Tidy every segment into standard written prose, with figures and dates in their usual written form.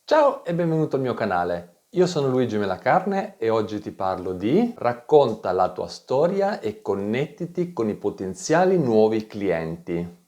Ciao e benvenuto al mio canale. Io sono Luigi Melacarne e oggi ti parlo di racconta la tua storia e connettiti con i potenziali nuovi clienti.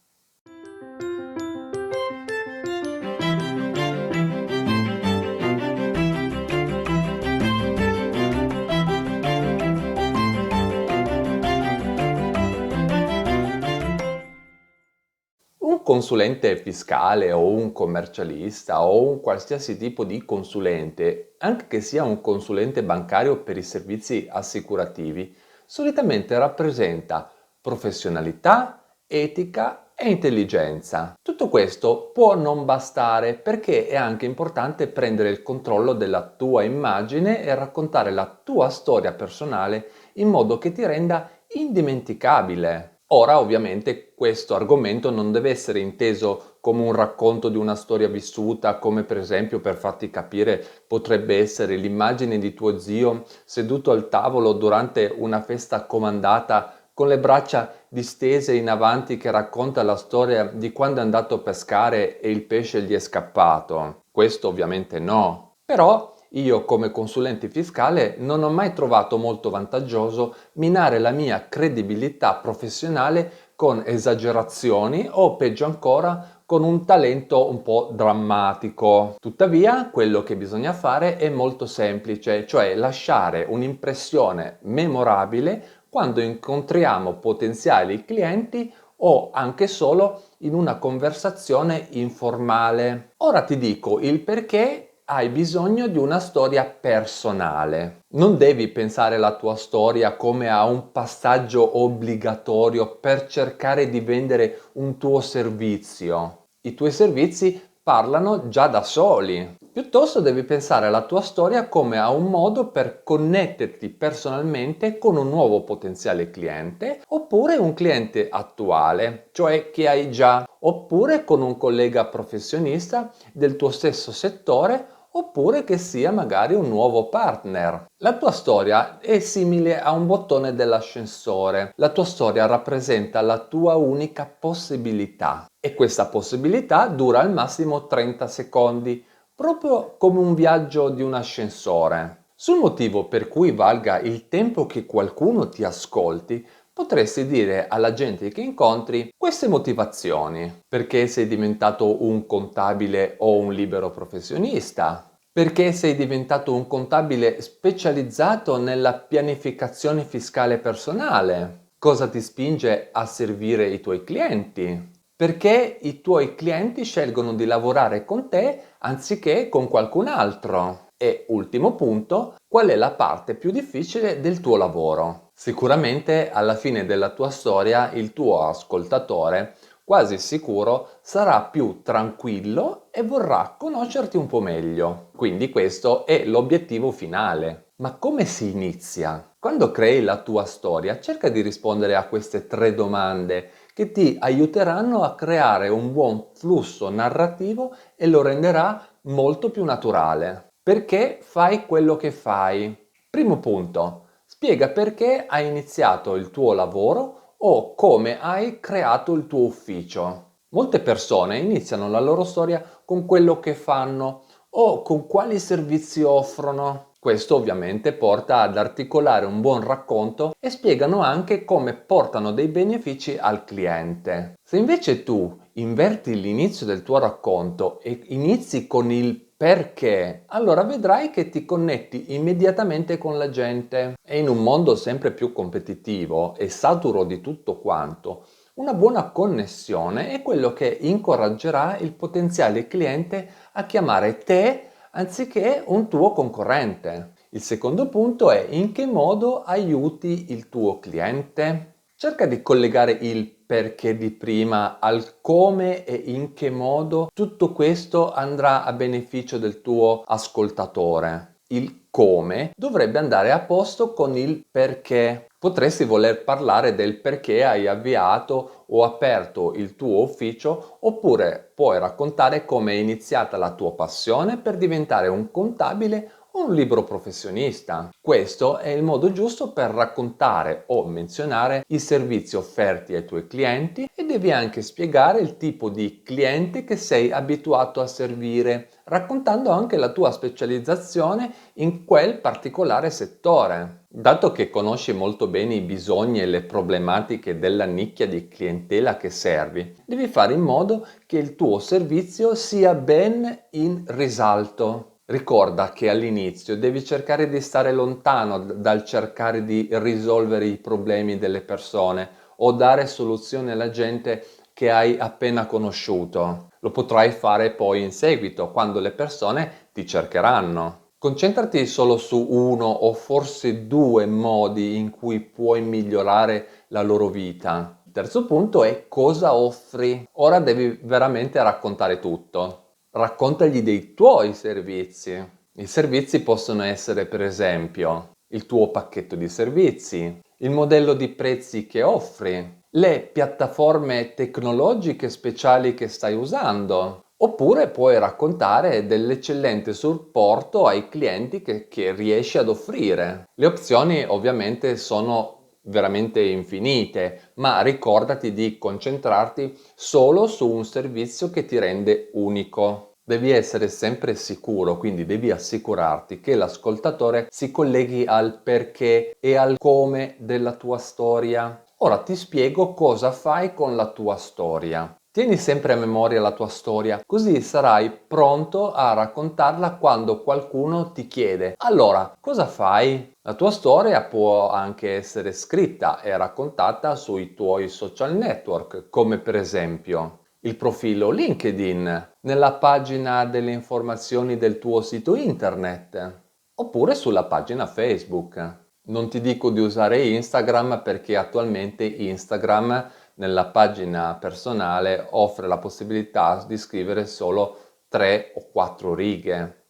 Un consulente fiscale o un commercialista o un qualsiasi tipo di consulente, anche che sia un consulente bancario per i servizi assicurativi, solitamente rappresenta professionalità, etica e intelligenza. Tutto questo può non bastare perché è anche importante prendere il controllo della tua immagine e raccontare la tua storia personale in modo che ti renda indimenticabile. Ora, ovviamente, questo argomento non deve essere inteso come un racconto di una storia vissuta, come per esempio per farti capire potrebbe essere l'immagine di tuo zio seduto al tavolo durante una festa comandata con le braccia distese in avanti che racconta la storia di quando è andato a pescare e il pesce gli è scappato. Questo ovviamente no. Però io come consulente fiscale non ho mai trovato molto vantaggioso minare la mia credibilità professionale con esagerazioni o peggio ancora con un talento un po' drammatico. Tuttavia, quello che bisogna fare è molto semplice, cioè lasciare un'impressione memorabile quando incontriamo potenziali clienti o anche solo in una conversazione informale. Ora ti dico il perché hai bisogno di una storia personale. Non devi pensare la tua storia come a un passaggio obbligatorio per cercare di vendere un tuo servizio. I tuoi servizi parlano già da soli. Piuttosto devi pensare alla tua storia come a un modo per connetterti personalmente con un nuovo potenziale cliente oppure un cliente attuale, cioè che hai già, oppure con un collega professionista del tuo stesso settore oppure che sia magari un nuovo partner. La tua storia è simile a un bottone dell'ascensore. La tua storia rappresenta la tua unica possibilità e questa possibilità dura al massimo 30 secondi, proprio come un viaggio di un ascensore. Sul motivo per cui valga il tempo che qualcuno ti ascolti, potresti dire alla gente che incontri queste motivazioni. Perché sei diventato un contabile o un libero professionista? Perché sei diventato un contabile specializzato nella pianificazione fiscale personale? Cosa ti spinge a servire i tuoi clienti? Perché i tuoi clienti scelgono di lavorare con te anziché con qualcun altro? E ultimo punto, qual è la parte più difficile del tuo lavoro? Sicuramente alla fine della tua storia il tuo ascoltatore quasi sicuro sarà più tranquillo e vorrà conoscerti un po' meglio. Quindi questo è l'obiettivo finale. Ma come si inizia? Quando crei la tua storia, cerca di rispondere a queste tre domande che ti aiuteranno a creare un buon flusso narrativo e lo renderà molto più naturale. Perché fai quello che fai? Primo punto, spiega perché hai iniziato il tuo lavoro o come hai creato il tuo ufficio. Molte persone iniziano la loro storia con quello che fanno o con quali servizi offrono. Questo ovviamente porta ad articolare un buon racconto e spiegano anche come portano dei benefici al cliente. Se invece tu inverti l'inizio del tuo racconto e inizi con il perché, allora vedrai che ti connetti immediatamente con la gente. E in un mondo sempre più competitivo e saturo di tutto quanto, una buona connessione è quello che incoraggerà il potenziale cliente a chiamare te anziché un tuo concorrente. Il secondo punto è in che modo aiuti il tuo cliente. Cerca di collegare il perché di prima al come e in che modo tutto questo andrà a beneficio del tuo ascoltatore. Il come dovrebbe andare a posto con il perché. Potresti voler parlare del perché hai avviato o aperto il tuo ufficio, oppure puoi raccontare come è iniziata la tua passione per diventare un contabile o un libero professionista. Questo è il modo giusto per raccontare o menzionare i servizi offerti ai tuoi clienti e devi anche spiegare il tipo di cliente che sei abituato a servire, raccontando anche la tua specializzazione in quel particolare settore. Dato che conosci molto bene i bisogni e le problematiche della nicchia di clientela che servi, devi fare in modo che il tuo servizio sia ben in risalto. Ricorda che all'inizio devi cercare di stare lontano dal cercare di risolvere i problemi delle persone o dare soluzioni alla gente che hai appena conosciuto. Lo potrai fare poi in seguito, quando le persone ti cercheranno. Concentrati solo su uno o forse due modi in cui puoi migliorare la loro vita. Il terzo punto è cosa offri. Ora devi veramente raccontare tutto. Raccontagli dei tuoi servizi. I servizi possono essere, per esempio, il tuo pacchetto di servizi, il modello di prezzi che offri, le piattaforme tecnologiche speciali che stai usando. Oppure puoi raccontare dell'eccellente supporto ai clienti che riesci ad offrire. Le opzioni ovviamente sono veramente infinite, ma ricordati di concentrarti solo su un servizio che ti rende unico. Devi essere sempre sicuro, quindi devi assicurarti che l'ascoltatore si colleghi al perché e al come della tua storia. Ora ti spiego cosa fai con la tua storia. Tieni sempre a memoria la tua storia, così sarai pronto a raccontarla quando qualcuno ti chiede: allora, cosa fai? La tua storia può anche essere scritta e raccontata sui tuoi social network, come per esempio il profilo LinkedIn, nella pagina delle informazioni del tuo sito internet, oppure sulla pagina Facebook. Non ti dico di usare Instagram perché attualmente Instagram nella pagina personale offre la possibilità di scrivere solo 3 o 4 righe.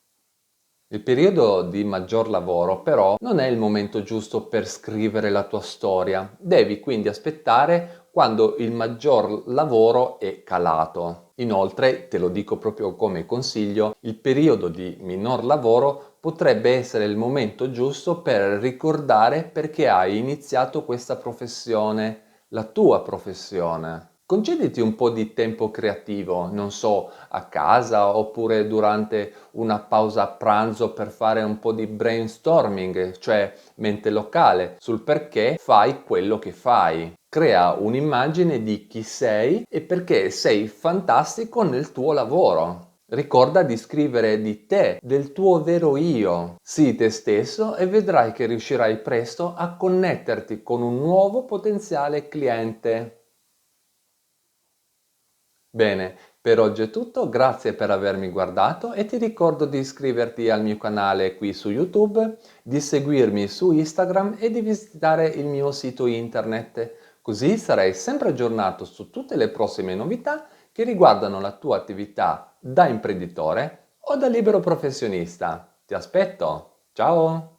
Il periodo di maggior lavoro però non è il momento giusto per scrivere la tua storia, devi quindi aspettare quando il maggior lavoro è calato. Inoltre, te lo dico proprio come consiglio, il periodo di minor lavoro potrebbe essere il momento giusto per ricordare perché hai iniziato questa professione, la tua professione. Concediti un po' di tempo creativo, non so, a casa oppure durante una pausa pranzo per fare un po' di brainstorming, cioè mente locale, sul perché fai quello che fai. Crea un'immagine di chi sei e perché sei fantastico nel tuo lavoro. Ricorda di scrivere di te, del tuo vero io. Sii te stesso e vedrai che riuscirai presto a connetterti con un nuovo potenziale cliente. Bene, per oggi è tutto, grazie per avermi guardato e ti ricordo di iscriverti al mio canale qui su YouTube, di seguirmi su Instagram e di visitare il mio sito internet, così sarai sempre aggiornato su tutte le prossime novità che riguardano la tua attività da imprenditore o da libero professionista. Ti aspetto, ciao!